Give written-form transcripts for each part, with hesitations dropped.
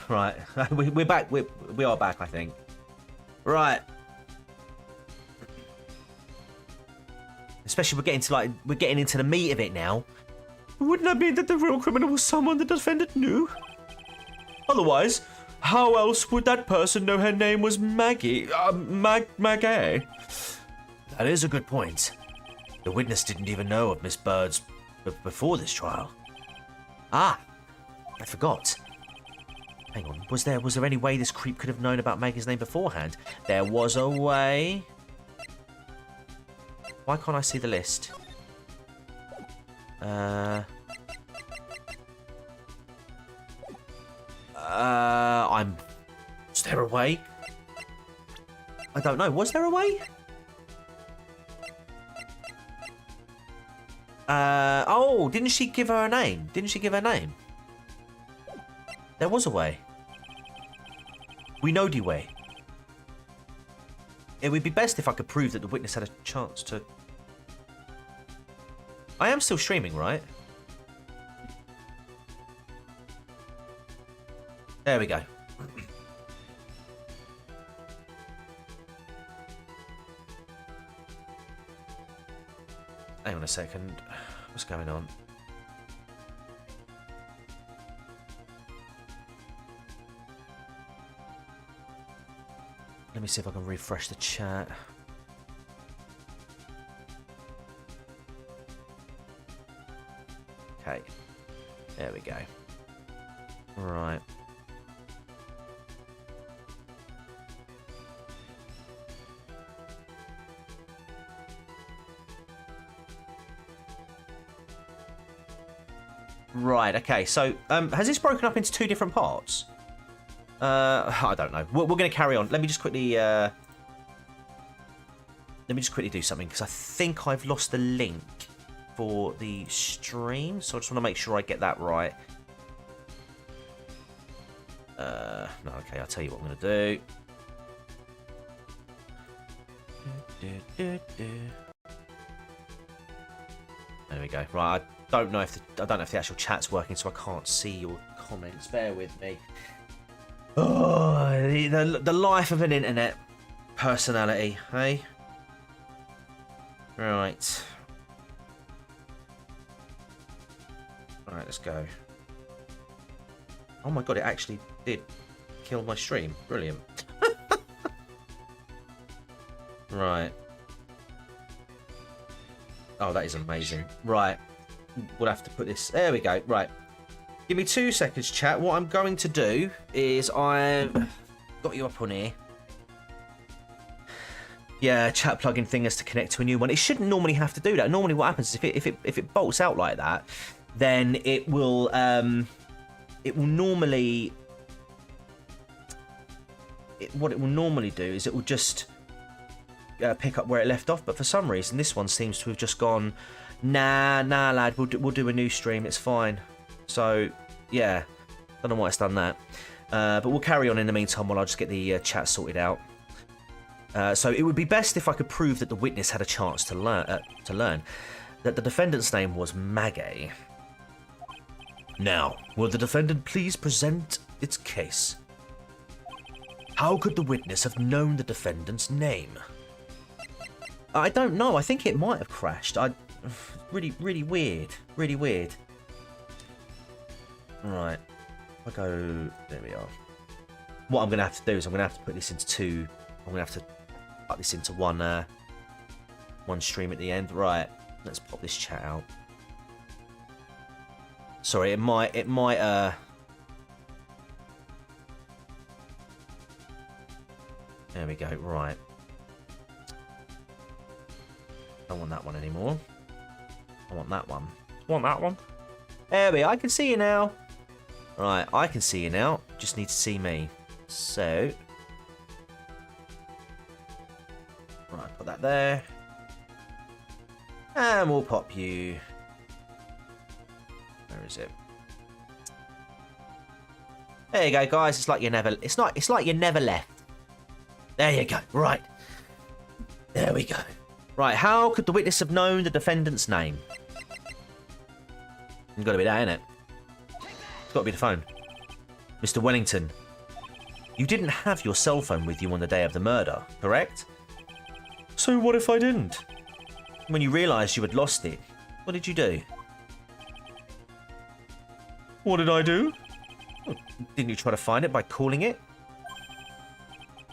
Right. We're back. We are back, I think. Right. Especially we're getting into the meat of it now. Wouldn't that mean that the real criminal was someone the defendant knew? Otherwise, how else would that person know her name was Maggie? Maggie? That is a good point. The witness didn't even know of Miss Bird's before this trial. Ah, I forgot. Hang on, was there any way this creep could have known about Maggie's name beforehand? There was a way. Why can't I see the list? Is there a way? I don't know. Was there a way? Oh, didn't she give her a name? Didn't she give her name? There was a way. We know the way. It would be best if I could prove that the witness had a chance to... I am still streaming, right? There we go. Hang on a second. What's going on? Let me see if I can refresh the chat. Okay. There we go. Right. Right, okay, so has this broken up into 2 different parts? I don't know. We're going to carry on. Let me just quickly do something, because I think I've lost the link for the stream, so I just want to make sure I get that right. No, okay, I'll tell you what I'm going to do. There we go. Right, I don't know if the actual chat's working, so I can't see your comments. Bear with me. Oh, the life of an internet personality, hey? Right. Alright, let's go. Oh my god, it actually did kill my stream. Brilliant. Right. Oh, that is amazing. Right. We'll have to put this... There we go. Right. Give me 2 seconds, chat. What I'm going to do is I've got you up on here. Yeah, chat plugin thing has to connect to a new one. It shouldn't normally have to do that. Normally what happens is if it bolts out like that, then it will normally... what it will normally do is it will just pick up where it left off, but for some reason this one seems to have just gone, nah lad, we'll do a new stream, it's fine. So yeah, don't know why it's done that, but we'll carry on in the meantime while I just get the chat sorted out. So it would be best if I could prove that the witness had a chance to learn that the defendant's name was Maggie. Now, will the defendant please present its case? How could the witness have known the defendant's name? I don't know. I think it might have crashed. Really weird. Really weird. Right. I go... There we are. What I'm going to have to do is I'm going to have to put this into 2... I'm going to have to put this into one stream at the end. Right. Let's pop this chat out. Sorry, it might There we go. Right. I don't want that one anymore. I want that one. Want that one? There we are. I can see you now. Right, I can see you now. Just need to see me. So... Right, put that there. And we'll pop you... Where is it? There you go, guys. It's like you never... It's like you never left. There you go. Right. There we go. Right, how could the witness have known the defendant's name? It's got to be that, innit? It's got to be the phone. Mr. Wellington, you didn't have your cell phone with you on the day of the murder, correct? So what if I didn't? When you realised you had lost it, what did you do? What did I do? Well, didn't you try to find it by calling it?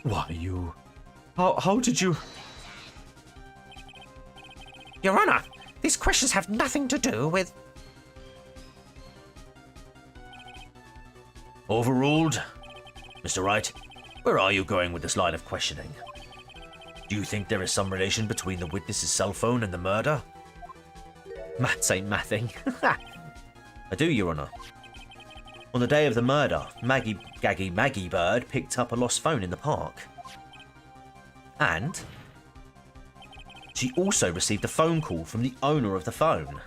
Why, you... How did you... Your Honor, these questions have nothing to do with... Overruled. Mr. Wright, where are you going with this line of questioning? Do you think there is some relation between the witness's cell phone and the murder? Maths ain't mathing. I do, Your Honour. On the day of the murder, Maggie Bird picked up a lost phone in the park. And she also received a phone call from the owner of the phone.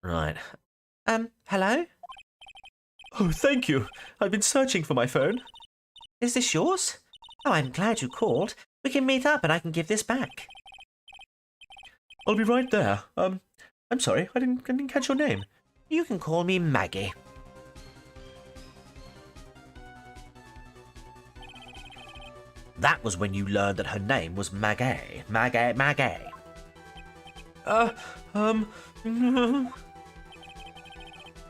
Right. Hello? Oh, thank you. I've been searching for my phone. Is this yours? Oh, I'm glad you called. We can meet up and I can give this back. I'll be right there. I'm sorry, I didn't catch your name. You can call me Maggie. That was when you learned that her name was Maggie. Maggie.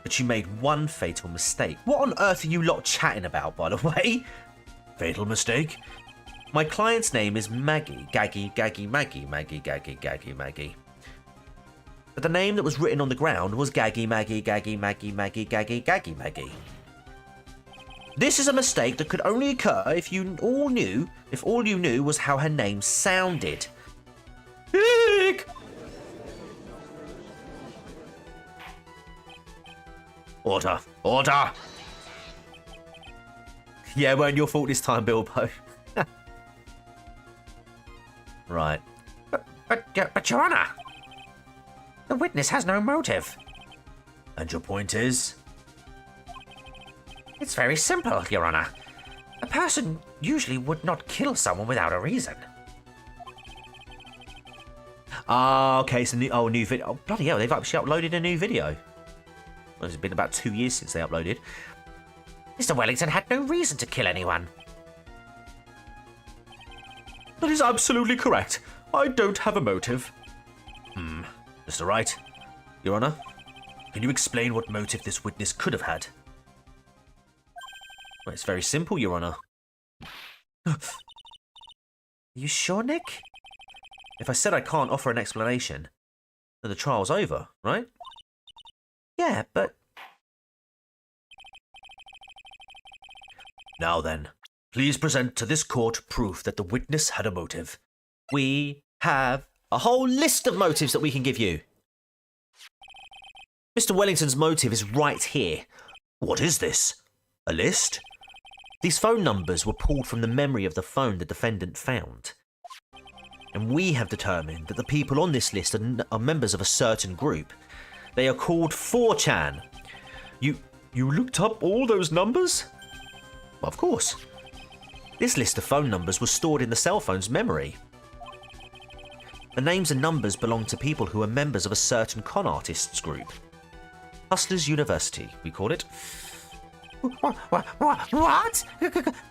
But you made one fatal mistake. What on earth are you lot chatting about, by the way? Fatal mistake? My client's name is Maggie. Maggie. But the name that was written on the ground was Maggie. This is a mistake that could only occur if all you knew was how her name sounded. Hick! Order! Order! Yeah, it weren't your fault this time, Bilbo. Right. But Your Honor, the witness has no motive. And your point is? It's very simple, Your Honor. A person usually would not kill someone without a reason. Ah, okay, it's a new video. Oh, bloody hell, they've actually uploaded a new video. Well, it's been about 2 years since they uploaded. Mr. Wellington had no reason to kill anyone. That is absolutely correct. I don't have a motive. Mr. Wright, Your Honour, can you explain what motive this witness could have had? Well, it's very simple, Your Honour. Are you sure, Nick? If I said I can't offer an explanation, then the trial's over, right? Yeah, but... Now then, please present to this court proof that the witness had a motive. We have a whole list of motives that we can give you. Mr. Wellington's motive is right here. What is this? A list? These phone numbers were pulled from the memory of the phone the defendant found. And we have determined that the people on this list are members of a certain group. They are called 4chan. You looked up all those numbers? Well, of course. This list of phone numbers was stored in the cell phone's memory. The names and numbers belong to people who are members of a certain con artists group. Hustlers University, we call it. What?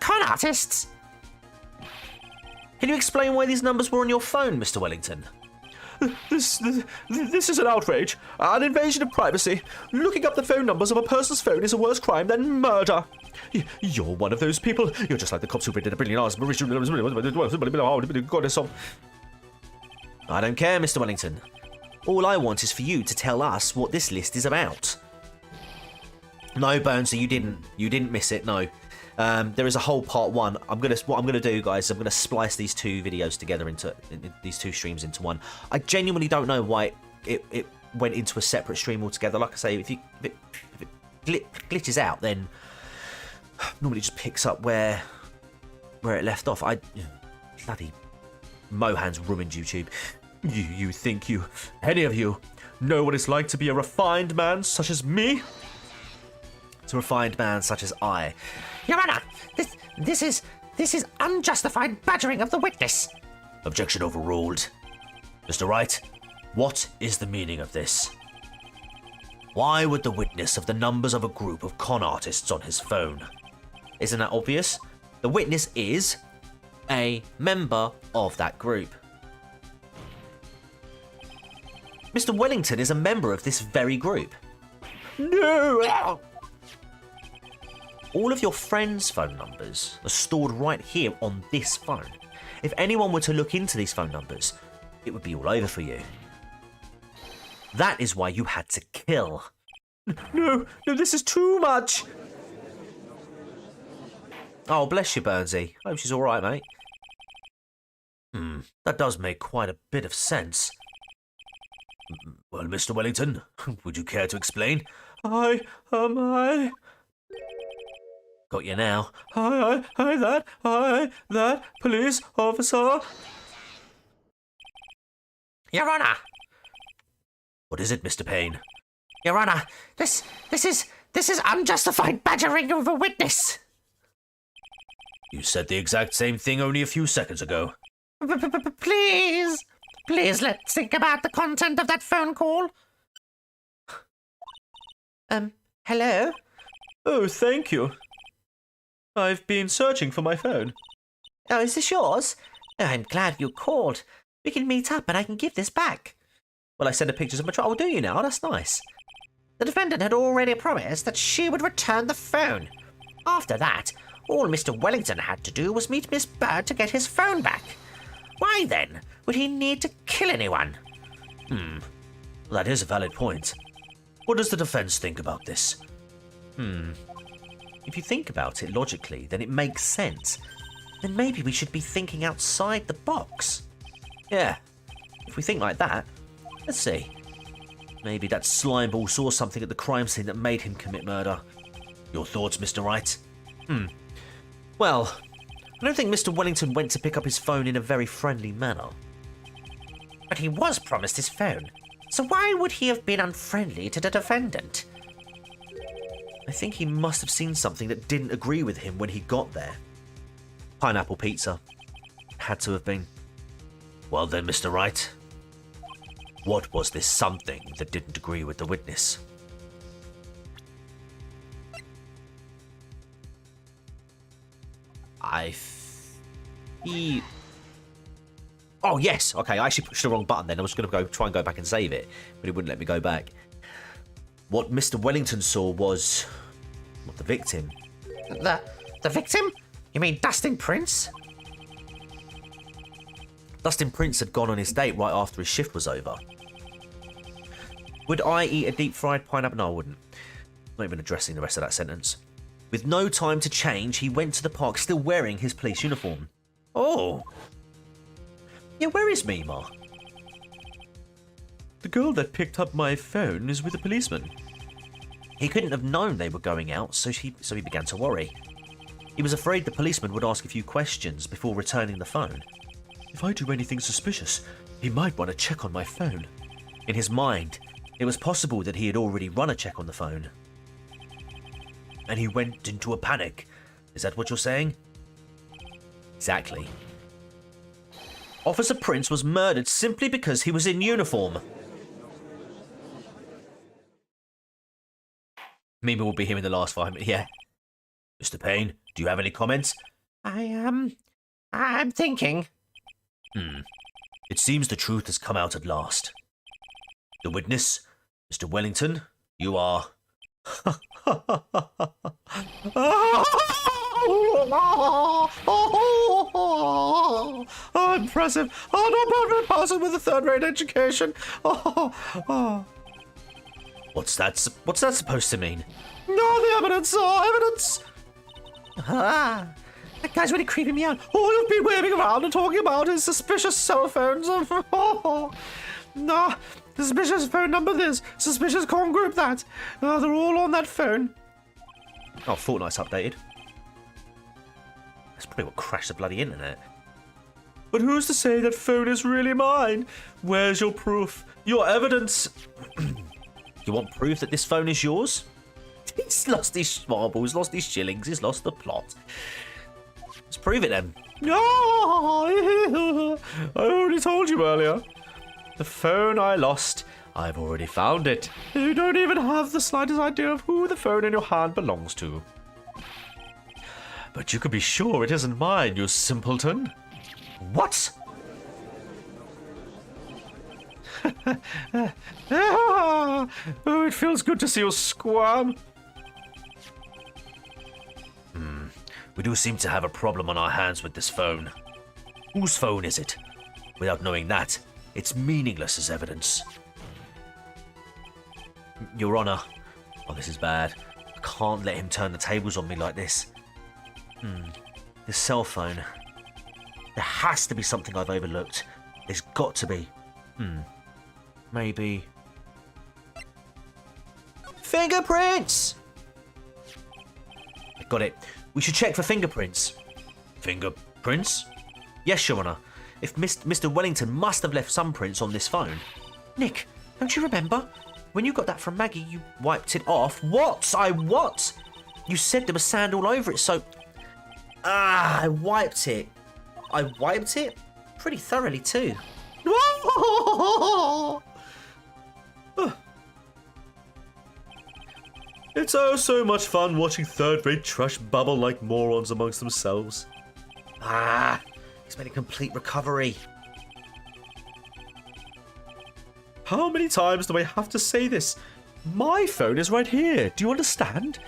Con artists? Can you explain why these numbers were on your phone, Mr. Wellington? This is an outrage, an invasion of privacy. Looking up the phone numbers of a person's phone is a worse crime than murder. You're one of those people. You're just like the cops who raided a brilliant arts. Goddess of... I don't care, Mr. Wellington. All I want is for you to tell us what this list is about. No, Bonesy, you didn't miss it. No, there is a whole part one. What I'm gonna do, guys. I'm gonna splice these two videos together into these two streams into one. I genuinely don't know why it went into a separate stream altogether. Like I say, if it glitches out, then normally just picks up where it left off. Bloody Mohan's ruined YouTube. You think any of you know what it's like to be a refined man such as me? to a refined man such as I. Your Honor, this is unjustified badgering of the witness. Objection overruled. Mr. Wright, what is the meaning of this? Why would the witness have the numbers of a group of con artists on his phone? Isn't that obvious? The witness is a member of that group. Mr. Wellington is a member of this very group. No! All of your friends' phone numbers are stored right here on this phone. If anyone were to look into these phone numbers, it would be all over for you. That is why you had to kill. No, this is too much. Oh, bless you, Burnsy. I hope she's all right, mate. That does make quite a bit of sense. Well, Mr. Wellington, would you care to explain? I... Got you now. That police officer. Your Honor. What is it, Mr. Payne? Your Honor, this is unjustified badgering of a witness. You said the exact same thing only a few seconds ago. Please let's think about the content of that phone call. Hello? Oh, thank you. I've been searching for my phone. Oh, is this yours? Oh, I'm glad you called. We can meet up and I can give this back. Well, I sent her pictures of my trial. Do you now? That's nice. The defendant had already promised that she would return the phone. After that, all Mr. Wellington had to do was meet Miss Bird to get his phone back. Why then would he need to kill anyone? That is a valid point. What does the defense think about this? If you think about it logically, then it makes sense. Then maybe we should be thinking outside the box. Yeah, if we think like that, let's see. Maybe that slimeball saw something at the crime scene that made him commit murder. Your thoughts, Mr. Wright? Well, I don't think Mr. Wellington went to pick up his phone in a very friendly manner. But he was promised his phone. So why would he have been unfriendly to the defendant? I think he must have seen something that didn't agree with him when he got there. Pineapple pizza. Had to have been. Well then, Mr. Wright. What was this something that didn't agree with the witness? Oh, yes. Okay, I actually pushed the wrong button then. I was going to try and go back and save it, but it wouldn't let me go back. What Mr. Wellington saw was... What, the victim? The victim? You mean Dustin Prince? Dustin Prince had gone on his date right after his shift was over. Would I eat a deep-fried pineapple? No, I wouldn't. Not even addressing the rest of that sentence. With no time to change, he went to the park still wearing his police uniform. Oh. Yeah, where is Mima? The girl that picked up my phone is with a policeman. He couldn't have known they were going out, so he began to worry. He was afraid the policeman would ask a few questions before returning the phone. If I do anything suspicious, he might want to check on my phone. In his mind, it was possible that he had already run a check on the phone. And he went into a panic. Is that what you're saying? Exactly. Officer Prince was murdered simply because he was in uniform. Mima will be here in the last 5 minutes. Yeah. Mr. Payne, do you have any comments? I'm thinking. It seems the truth has come out at last. The witness, Mr. Wellington, you are... Oh, impressive. Oh, not a person with a third-rate education. What's that supposed to mean? No, the evidence. Evidence. That guy's really creeping me out. All you've been waving around and talking about is suspicious cell phones. No, suspicious phone number this, suspicious con group that. They're all on that phone. Oh, Fortnite's updated. That's probably what crashed the bloody internet. But who's to say that phone is really mine? Where's your proof? Your evidence? You want proof that this phone is yours? He's lost his marbles, lost his shillings, he's lost the plot. Let's prove it then. I already told you earlier. The phone I lost, I've already found it. You don't even have the slightest idea of who the phone in your hand belongs to. But you can be sure it isn't mine, you simpleton. What? Oh, it feels good to see you squirm. We do seem to have a problem on our hands with this phone. Whose phone is it? Without knowing that, it's meaningless as evidence. Your Honor. Oh, this is bad. I can't let him turn the tables on me like this. This cell phone. There has to be something I've overlooked. There's got to be. Maybe. Fingerprints! I got it. We should check for fingerprints. Fingerprints? Yes, Your Honour. If Mr. Wellington must have left some prints on this phone. Nick, don't you remember? When you got that from Maggie, you wiped it off. What? What? You said there was sand all over it, so... I wiped it. I wiped it? Pretty thoroughly, too. It's oh so much fun watching third-rate trash bubble like morons amongst themselves. He's made a complete recovery. How many times do I have to say this? My phone is right here. Do you understand?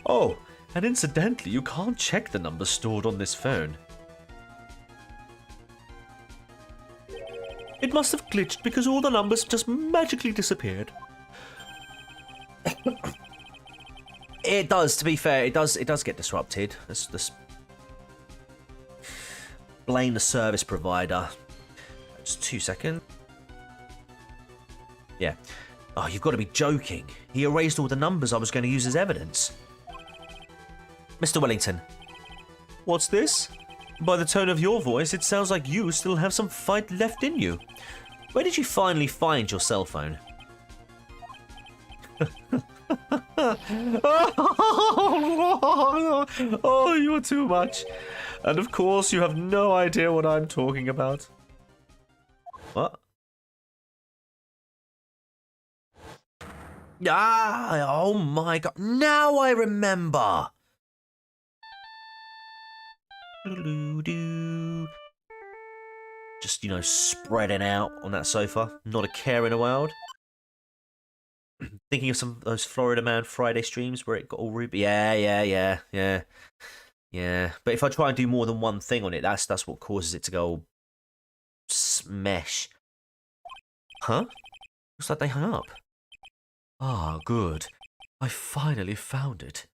Oh, and incidentally, you can't check the numbers stored on this phone. It must have glitched because all the numbers just magically disappeared. It does, to be fair, it does get disrupted. Let's blame the service provider. Just 2 seconds. Yeah. Oh, you've got to be joking. He erased all the numbers I was going to use as evidence. Mr. Wellington. What's this? By the tone of your voice, it sounds like you still have some fight left in you. Where did you finally find your cell phone? Oh, you're too much. And of course, you have no idea what I'm talking about. What? Oh my god. Now I remember. Just, spreading out on that sofa. Not a care in the world. Thinking of some of those Florida Man Friday streams where it got all ruby. Yeah. But if I try and do more than one thing on it, that's what causes it to go all smesh. Huh? Looks like they hung up. Ah, good. I finally found it.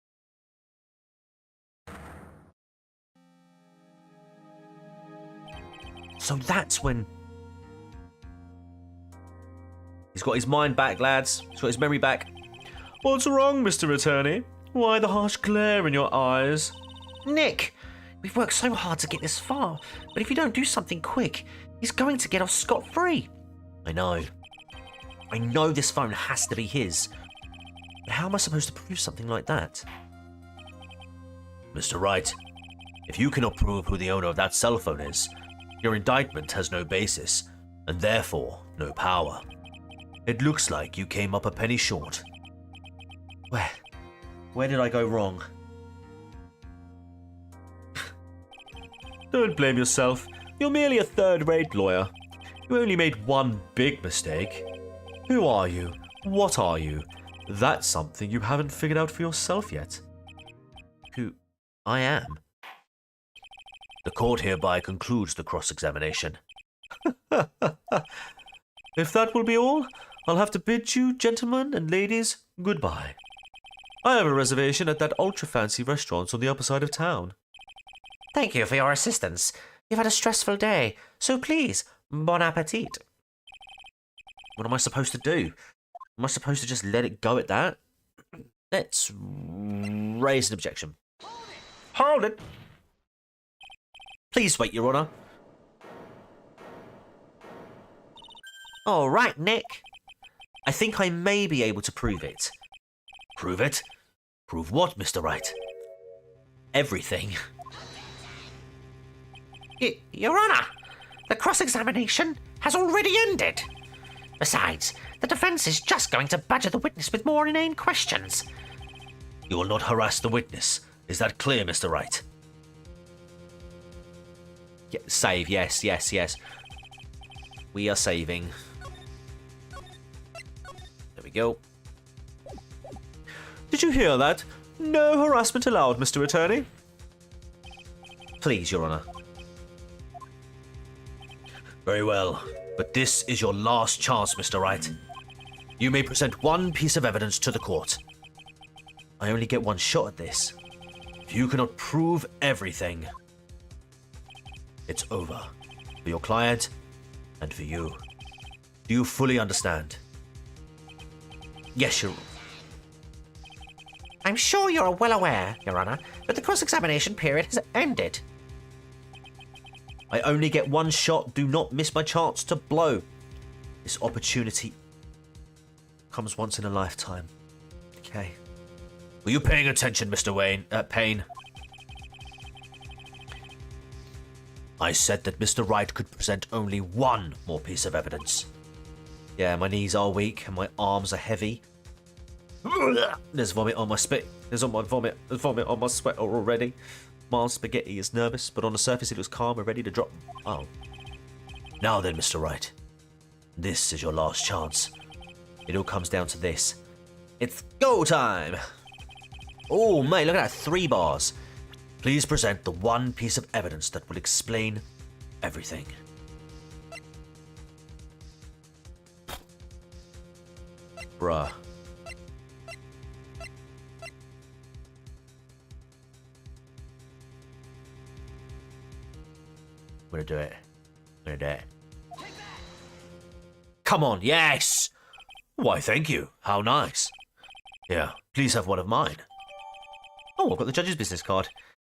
So that's when... He's got his mind back, lads. He's got his memory back. What's wrong, Mr. Attorney? Why the harsh glare in your eyes? Nick, we've worked so hard to get this far, but if you don't do something quick, he's going to get off scot-free. I know. I know this phone has to be his. But how am I supposed to prove something like that? Mr. Wright, if you cannot prove who the owner of that cell phone is, your indictment has no basis, and therefore no power. It looks like you came up a penny short. Where did I go wrong? Don't blame yourself. You're merely a third-rate lawyer. You only made one big mistake. Who are you? What are you? That's something you haven't figured out for yourself yet. Who I am? The court hereby concludes the cross-examination. If that will be all, I'll have to bid you, gentlemen and ladies, goodbye. I have a reservation at that ultra-fancy restaurant on the upper side of town. Thank you for your assistance. You've had a stressful day, so please, bon appetit. What am I supposed to do? Am I supposed to just let it go at that? Let's raise an objection. Hold it! Please wait, Your Honour. All right, Nick. I think I may be able to prove it. Prove it? Prove what, Mr. Wright? Everything. Your Honor, the cross-examination has already ended. Besides, the defense is just going to badger the witness with more inane questions. You will not harass the witness. Is that clear, Mr. Wright? Yeah, save, yes, yes, yes. We are saving. There we go. Did you hear that? No harassment allowed, Mr. Attorney. Please, Your Honor. Very well, but this is your last chance, Mr. Wright. You may present one piece of evidence to the court. I only get one shot at this. If you cannot prove everything, it's over. For your client and for you. Do you fully understand? Yes, Your Honor. I'm sure you're well aware, Your Honor, that the cross-examination period has ended. I only get one shot. Do not miss my chance to blow. This opportunity comes once in a lifetime. Okay. Were you paying attention, Mr. Payne? I said that Mr. Wright could present only one more piece of evidence. Yeah, my knees are weak and my arms are heavy. There's vomit on my spit. There's vomit on my sweater already. Miles Spaghetti is nervous, but on the surface it looks calm and ready to drop. Oh. Now then, Mr. Wright. This is your last chance. It all comes down to this. It's go time! Oh, mate, look at that. 3 bars. Please present the one piece of evidence that will explain everything. Bruh. I'm gonna do it. Come on, yes! Why, thank you. How nice. Here, please have one of mine. Oh, I've got the judge's business card.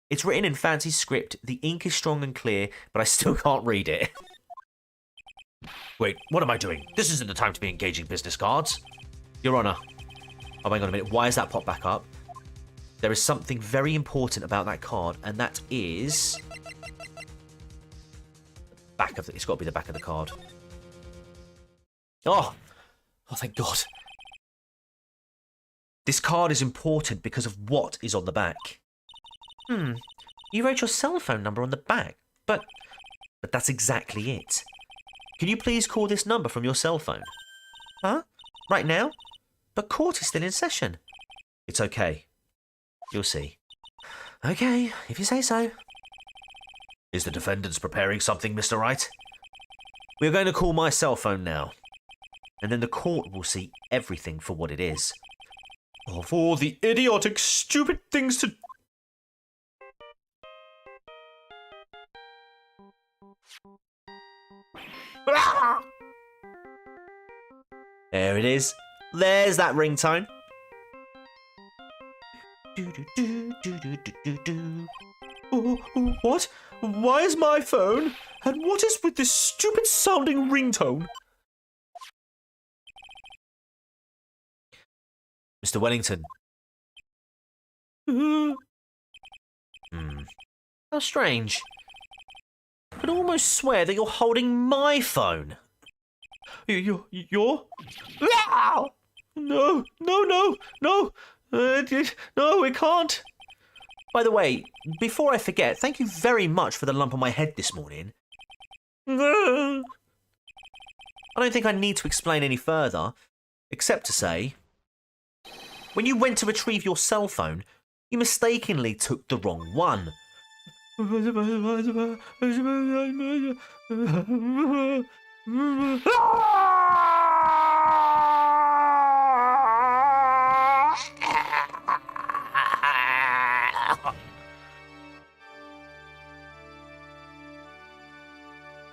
It's written in fancy script. The ink is strong and clear, but I still can't read it. Wait, what am I doing? This isn't the time to be engaging business cards. Your Honor. Oh, hang on a minute. Why has that popped back up? There is something very important about that card, and that is... It's got to be the back of the card. Oh, thank God. This card is important because of what is on the back. You wrote your cell phone number on the back, but that's exactly it. Can you please call this number from your cell phone? Huh? Right now? But court is still in session. It's okay. You'll see. Okay, if you say so. Is the defendant preparing something, Mr. Wright? We're going to call my cell phone now. And then the court will see everything for what it is. Of all the idiotic, stupid things to... There it is. There's that ringtone. What? Why is my phone? And what is with this stupid sounding ringtone? Mr. Wellington. How strange. I could almost swear that you're holding my phone. You're? No, it can't. By the way, before I forget, thank you very much for the lump on my head this morning. I don't think I need to explain any further, except to say, when you went to retrieve your cell phone, you mistakenly took the wrong one.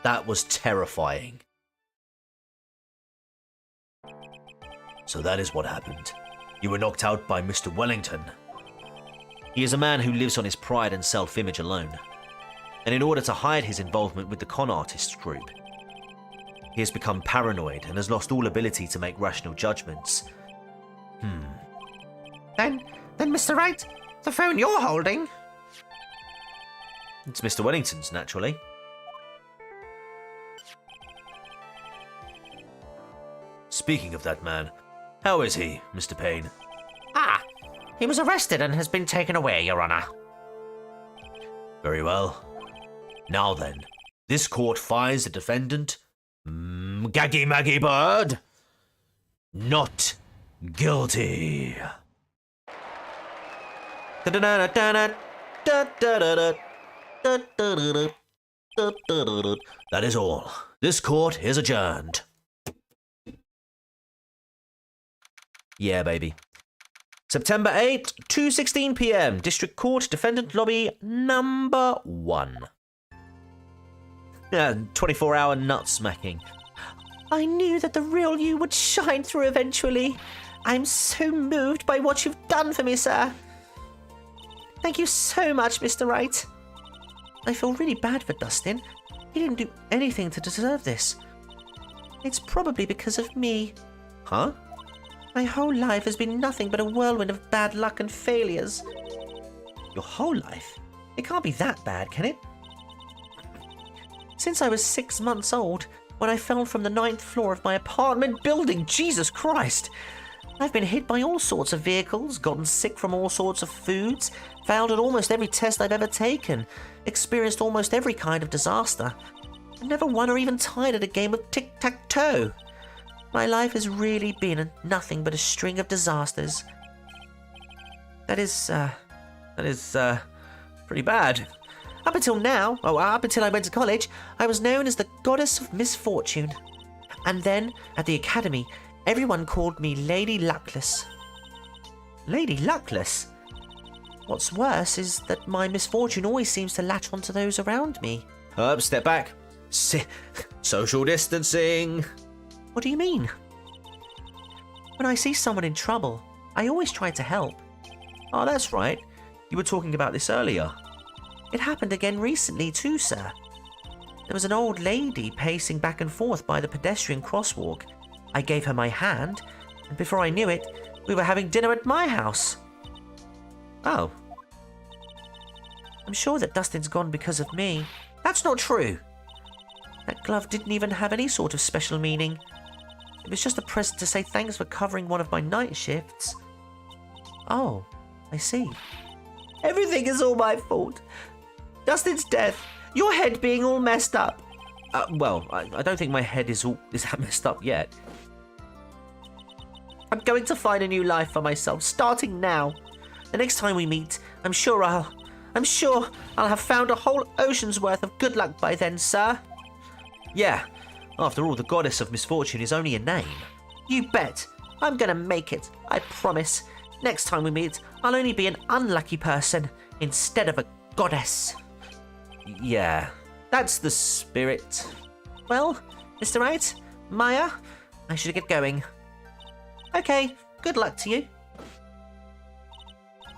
That was terrifying. So that is what happened. You were knocked out by Mr. Wellington. He is a man who lives on his pride and self-image alone. And in order to hide his involvement with the con artists group, he has become paranoid and has lost all ability to make rational judgments. Then, Then, Mr. Wright, the phone you're holding... It's Mr. Wellington's, naturally. Speaking of that man, how is he, Mr. Payne? Ah, he was arrested and has been taken away, Your Honor. Very well. Now then, this court finds the defendant, Gaggy Maggie Bird, not guilty. That is all. This court is adjourned. Yeah, baby. September 8th, 2:16 p.m. District Court, Defendant Lobby number 1. 24-hour nut smacking. I knew that the real you would shine through eventually. I'm so moved by what you've done for me, sir. Thank you so much, Mr. Wright. I feel really bad for Dustin. He didn't do anything to deserve this. It's probably because of me. Huh? My whole life has been nothing but a whirlwind of bad luck and failures. Your whole life? It can't be that bad, can it? Since I was 6 months old, when I fell from the 9th floor of my apartment building, Jesus Christ! I've been hit by all sorts of vehicles, gotten sick from all sorts of foods, failed at almost every test I've ever taken, experienced almost every kind of disaster, and never won or even tied at a game of tic-tac-toe. My life has really been nothing but a string of disasters. That is pretty bad. Up until now, up until I went to college, I was known as the Goddess of Misfortune. And then, at the academy, everyone called me Lady Luckless. Lady Luckless? What's worse is that my misfortune always seems to latch onto those around me. Step back. Social distancing. What do you mean? When I see someone in trouble, I always try to help. Oh, that's right. You were talking about this earlier. It happened again recently too, sir. There was an old lady pacing back and forth by the pedestrian crosswalk. I gave her my hand, and before I knew it, we were having dinner at my house. Oh. I'm sure that Dustin's gone because of me. That's not true. That glove didn't even have any sort of special meaning. It was just a present to say thanks for covering one of my night shifts. Oh, I see. Everything is all my fault. Dustin's death, your head being all messed up. Well, I don't think my head is that messed up yet. I'm going to find a new life for myself, starting now. The next time we meet, I'm sure I'll have found a whole ocean's worth of good luck by then, sir. Yeah, after all, the Goddess of Misfortune is only a name. You bet. I'm gonna make it, I promise. Next time we meet, I'll only be an unlucky person instead of a goddess. Yeah, that's the spirit. Well, Mr. Wright, Maya, I should get going. Okay, good luck to you.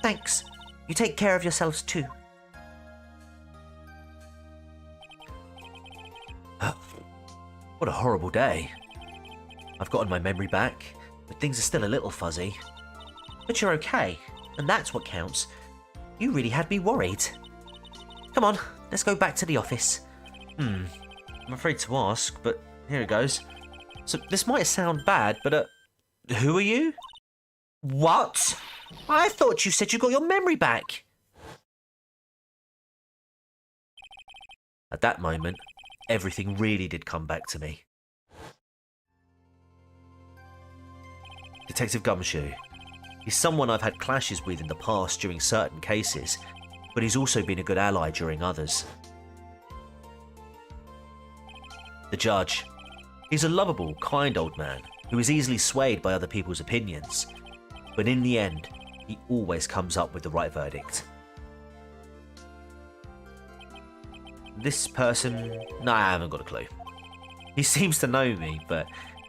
Thanks. You take care of yourselves too. What a horrible day. I've gotten my memory back, but things are still a little fuzzy. But you're okay, and that's what counts. You really had me worried. Come on, let's go back to the office. I'm afraid to ask, but here it goes. So this might sound bad, but who are you? What? I thought you said you got your memory back. At that moment, everything really did come back to me. Detective Gumshoe. He's someone I've had clashes with in the past during certain cases, but he's also been a good ally during others. The judge. He's a lovable, kind old man who is easily swayed by other people's opinions, but in the end, he always comes up with the right verdict. This person, no, I haven't got a clue. He seems to know me, but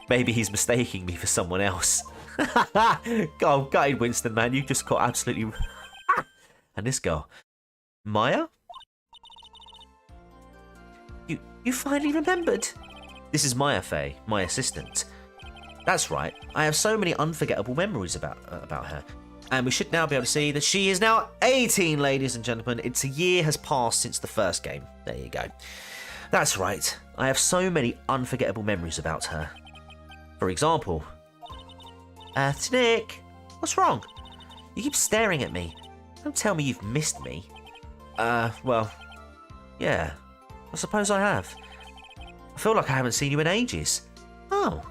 maybe he's mistaking me for someone else. Oh, gutted, Winston, man, you just got absolutely... And this girl, Maya? You finally remembered. This is Maya Faye, my assistant. That's right, I have so many unforgettable memories about her. And we should now be able to see that she is now 18, ladies and gentlemen. It's a year has passed since the first game. There you go. That's right. I have so many unforgettable memories about her. For example, Nick, what's wrong? You keep staring at me. Don't tell me you've missed me. Well, yeah, I suppose I have. I feel like I haven't seen you in ages. Oh,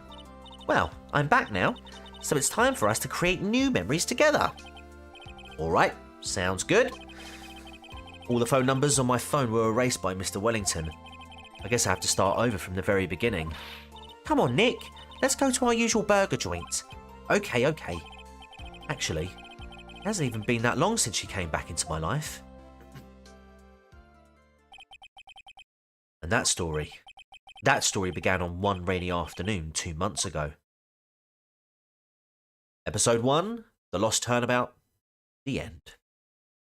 well, I'm back now, so it's time for us to create new memories together. All right, sounds good. All the phone numbers on my phone were erased by Mr. Wellington. I guess I have to start over from the very beginning. Come on, Nick, let's go to our usual burger joint. Okay. Actually, it hasn't even been that long since she came back into my life. And that story began on one rainy afternoon 2 months ago. Episode 1, The Lost Turnabout, the end.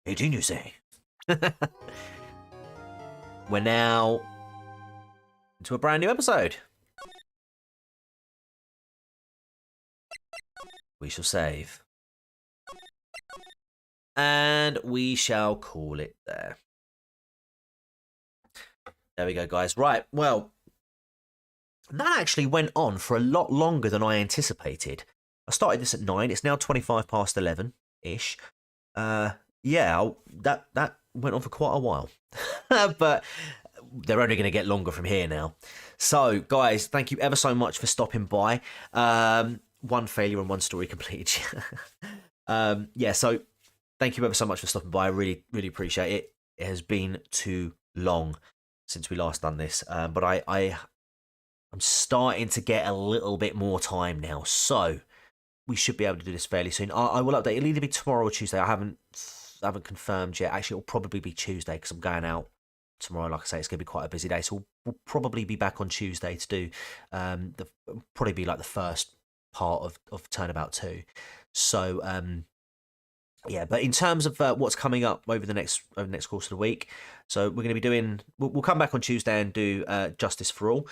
18, you say? We're now into a brand new episode. We shall save. And we shall call it there. There we go, guys. Right, well, that actually went on for a lot longer than I anticipated. I started this at 9. It's now 25 past 11-ish. Yeah, that went on for quite a while. But they're only going to get longer from here now. So, guys, thank you ever so much for stopping by. One failure and one story completed. Yeah, so thank you ever so much for stopping by. I really, really appreciate it. It has been too long since we last done this. But I'm starting to get a little bit more time now. So we should be able to do this fairly soon. I will update. It'll either be tomorrow or Tuesday. I haven't confirmed yet. Actually, it'll probably be Tuesday because I'm going out tomorrow. Like I say, it's going to be quite a busy day. So we'll probably be back on Tuesday to do probably be like the first part of Turnabout 2. So yeah, but in terms of what's coming up over the next course of the week, so we're going to be doing. We'll come back on Tuesday and do Justice for All.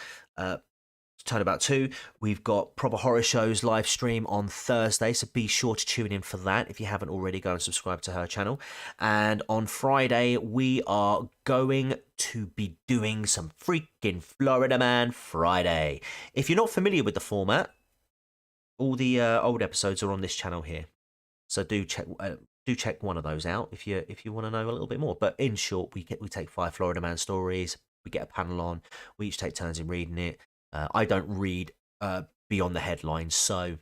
Turnabout 2. We've got Proper Horror Shows live stream on Thursday, so be sure to tune in for that. If you haven't already, go and subscribe to her channel. And on Friday, we are going to be doing some freaking Florida Man Friday. If you're not familiar with the format, all the old episodes are on this channel here, so do check one of those out if you want to know a little bit more. But in short, we take 5 Florida Man stories. We get a panel on. We each take turns in reading it. I don't read beyond the headlines, so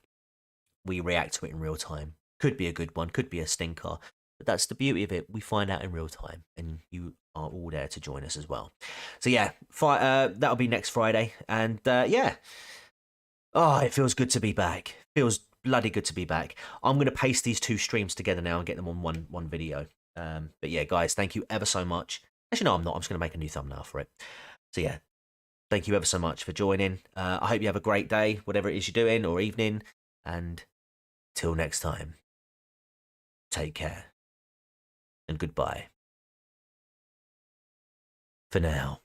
we react to it in real time. Could be a good one, could be a stinker, but that's the beauty of it. We find out in real time, and you are all there to join us as well. So yeah, that'll be next Friday, and yeah. Oh, it feels good to be back. Feels bloody good to be back. I'm going to paste these 2 streams together now and get them on one video. But yeah, guys, thank you ever so much. Actually, no, I'm not. I'm just going to make a new thumbnail for it. So yeah. Thank you ever so much for joining. I hope you have a great day, whatever it is you're doing, or evening. And till next time, take care and goodbye. For now.